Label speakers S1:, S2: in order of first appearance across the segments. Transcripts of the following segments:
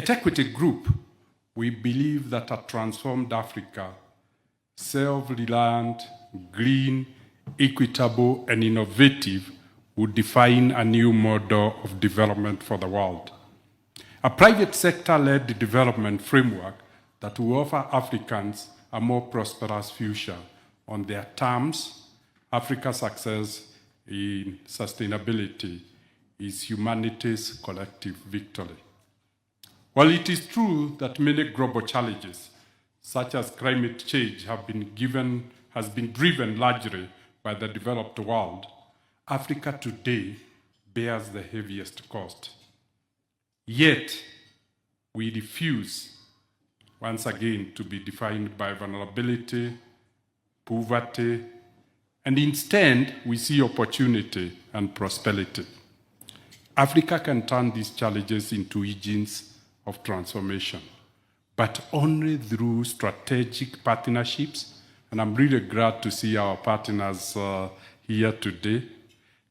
S1: At Equity Group, we believe that a transformed Africa, self-reliant, green, equitable, and innovative would define a new model of development for the world. A private sector-led development framework that will offer Africans a more prosperous future on their terms. Africa's success in sustainability is humanity's collective victory. While it is true that many global challenges, such as climate change, has been driven largely by the developed world, Africa today bears the heaviest cost. Yet, we refuse, once again, to be defined by vulnerability, poverty, and instead, we see opportunity and prosperity. Africa can turn these challenges into engines of transformation, but only through strategic partnerships, and I'm really glad to see our partners here today.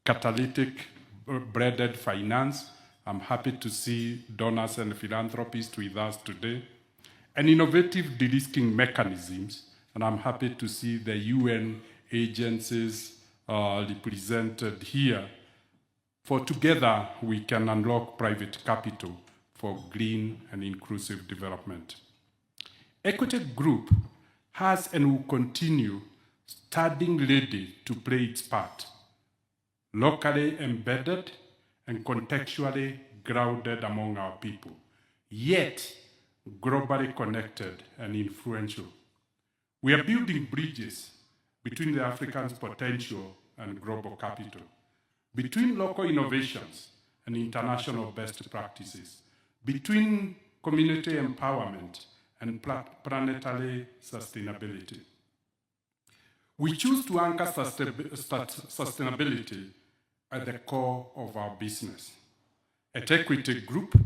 S1: Catalytic blended finance, I'm happy to see donors and philanthropists with us today, and innovative de-risking mechanisms, and I'm happy to see the UN agencies represented here, for together we can unlock private capital for green and inclusive development. Equity Group has and will continue standing ready to play its part, locally embedded and contextually grounded among our people, yet globally connected and influential. We are building bridges between the African's potential and global capital, between local innovations and international best practices, between community empowerment and planetary sustainability. We choose to anchor sustainability at the core of our business. At Equity Group,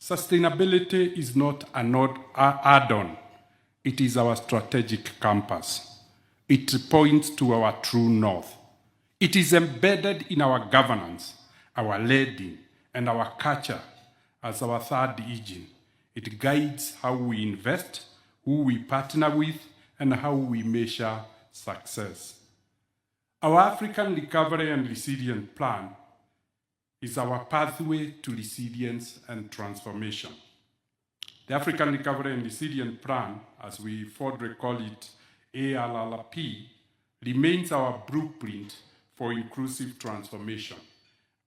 S1: sustainability is not an add-on. It is our strategic compass. It points to our true north. It is embedded in our governance, our leading, and our culture as our third engine. It guides how we invest, who we partner with, and how we measure success. Our African Recovery and Resilience Plan is our pathway to resilience and transformation. The African Recovery and Resilience Plan, as we fondly call it ARRP, remains our blueprint for inclusive transformation,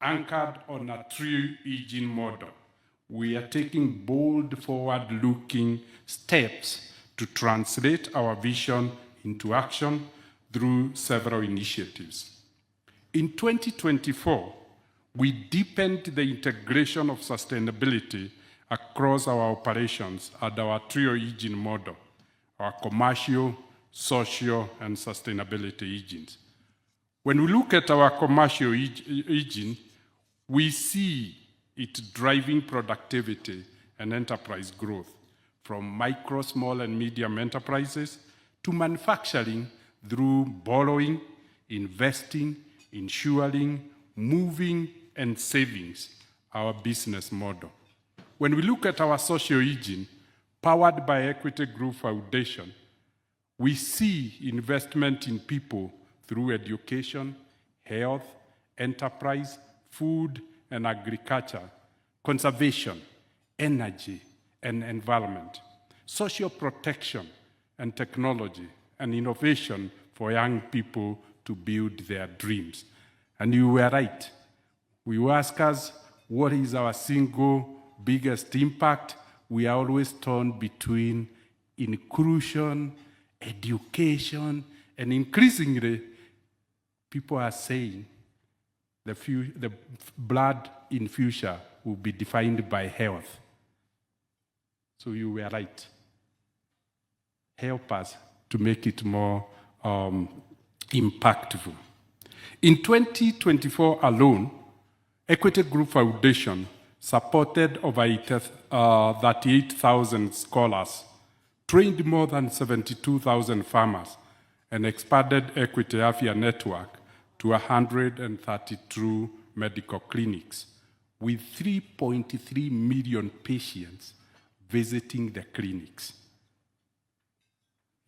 S1: anchored on a three-engine model. We are taking bold, forward-looking steps to translate our vision into action through several initiatives. In 2024, we deepened the integration of sustainability across our operations at our three-engine model, our commercial, social, and sustainability engines. When we look at our commercial engine, we see it driving productivity and enterprise growth, from micro, small, and medium enterprises to manufacturing through borrowing, investing, insuring, moving, and savings, our business model. When we look at our social engine, powered by Equity Group Foundation, we see investment in people through education, health, enterprise, food and agriculture, conservation, energy and environment, social protection and technology, and innovation for young people to build their dreams. And you were right. We ask us, what is our single biggest impact? We are always torn between inclusion, education, and increasingly, people are saying the blood in future will be defined by health. So you were right. Help us to make it more impactful. In 2024 alone, Equity Group Foundation supported over 38,000 scholars, trained more than 72,000 farmers, and expanded Equity Afya Network to 132 medical clinics with 3.3 million patients visiting the clinics.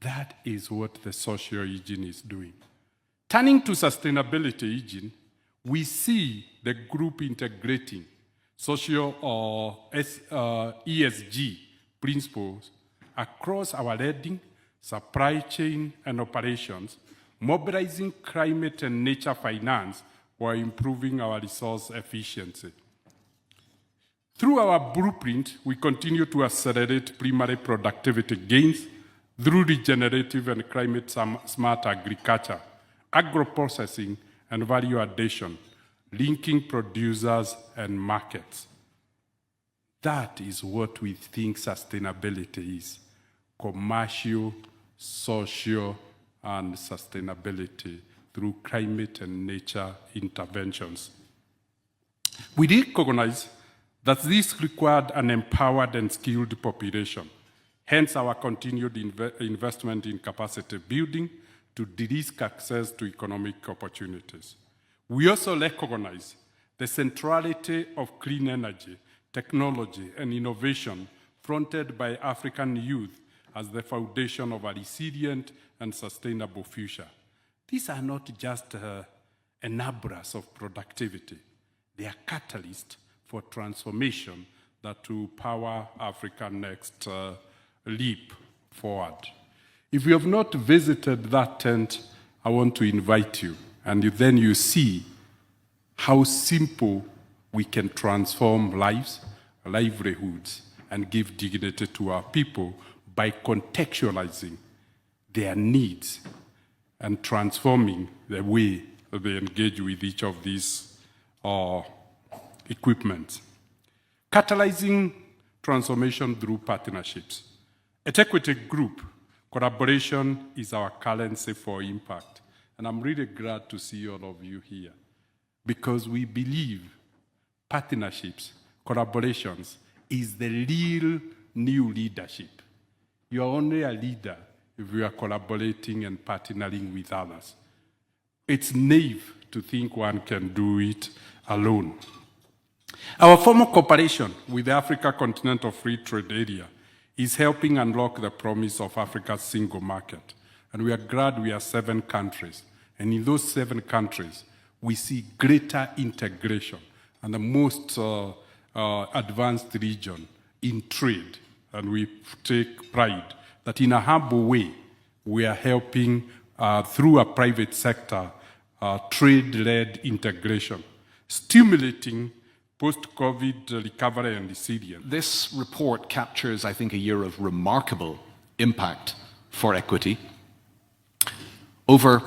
S1: That is what the social hygiene is doing. Turning to sustainability hygiene, we see the group integrating social or ESG principles across our lending, supply chain, and operations, mobilizing climate and nature finance while improving our resource efficiency. Through our blueprint, we continue to accelerate primary productivity gains through regenerative and climate-smart agriculture, agro-processing, and value addition, linking producers and markets. That is what we think sustainability is: commercial, social, and sustainability through climate and nature interventions. We recognize that this required an empowered and skilled population, hence our continued investment in capacity building to de-risk access to economic opportunities. We also recognize the centrality of clean energy, technology, and innovation fronted by African youth as the foundation of a resilient and sustainable future. These are not just enablers of productivity. They are catalysts for transformation that will power Africa's next leap forward. If you have not visited that tent, I want to invite you, and then you see how simple we can transform lives, livelihoods, and give dignity to our people by contextualizing their needs and transforming the way that they engage with each of these equipment. Catalyzing transformation through partnerships. At Equity Group, collaboration is our currency for impact. And I'm really glad to see all of you here because we believe partnerships, collaborations is the real new leadership. You are only a leader if you are collaborating and partnering with others. It's naive to think one can do it alone. Our formal cooperation with the Africa Continental Free Trade Area is helping unlock the promise of Africa's single market. And we are glad we are 7 countries. And in those 7 countries, we see greater integration and the most advanced region in trade. And we take pride that in a humble way, we are helping through a private sector trade-led integration, stimulating post-COVID recovery and resilience.
S2: This report captures, I think, a year of remarkable impact for Equity. Over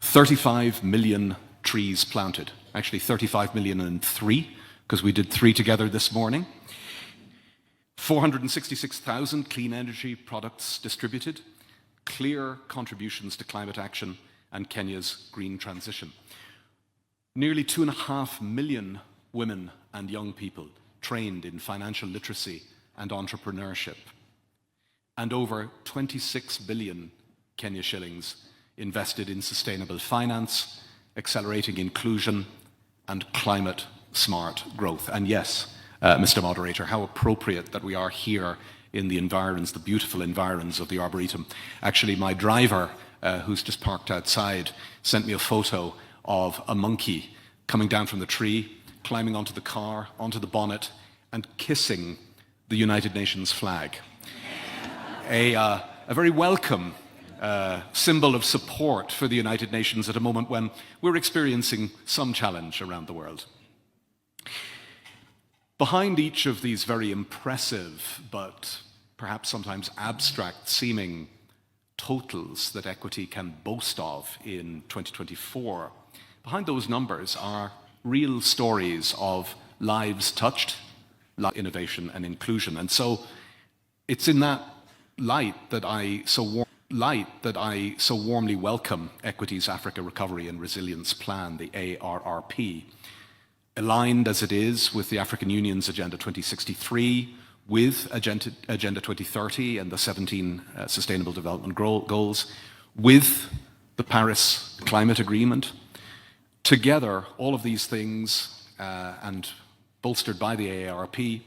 S2: 35 million trees planted, actually 35 million and 3, because we did 3 together this morning. 466,000 clean energy products distributed, clear contributions to climate action and Kenya's green transition. Nearly 2.5 million women and young people trained in financial literacy and entrepreneurship. And over 26 billion Kenya shillings invested in sustainable finance, accelerating inclusion and climate-smart growth. And yes, Mr. Moderator, how appropriate that we are here in the environs, the beautiful environs of the Arboretum. Actually, my driver, who's just parked outside, sent me a photo of a monkey coming down from the tree, climbing onto the car, onto the bonnet, and kissing the United Nations flag. A very welcome symbol of support for the United Nations at a moment when we're experiencing some challenge around the world. Behind each of these very impressive, but perhaps sometimes abstract seeming totals that Equity can boast of in 2024, behind those numbers are real stories of lives touched, innovation and inclusion. And so it's in that light that I so warmly welcome Equity's Africa Recovery and Resilience Plan, the ARRP, aligned as it is with the African Union's Agenda 2063, with Agenda 2030 and the 17 Sustainable Development Goals, with the Paris Climate Agreement. Together, all of these things, and bolstered by the ARRP,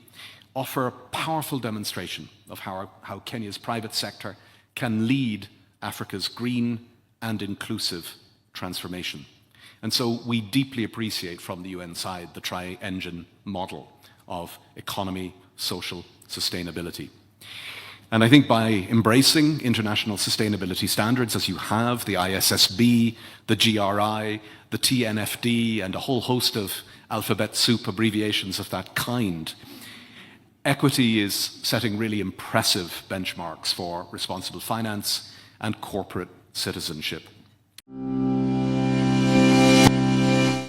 S2: offer powerful demonstration of how Kenya's private sector can lead Africa's green and inclusive transformation. And so we deeply appreciate from the UN side the tri-engine model of economy, social, sustainability. And I think by embracing international sustainability standards, as you have, the ISSB, the GRI, the TNFD, and a whole host of alphabet soup abbreviations of that kind, Equity is setting really impressive benchmarks for responsible finance and corporate citizenship.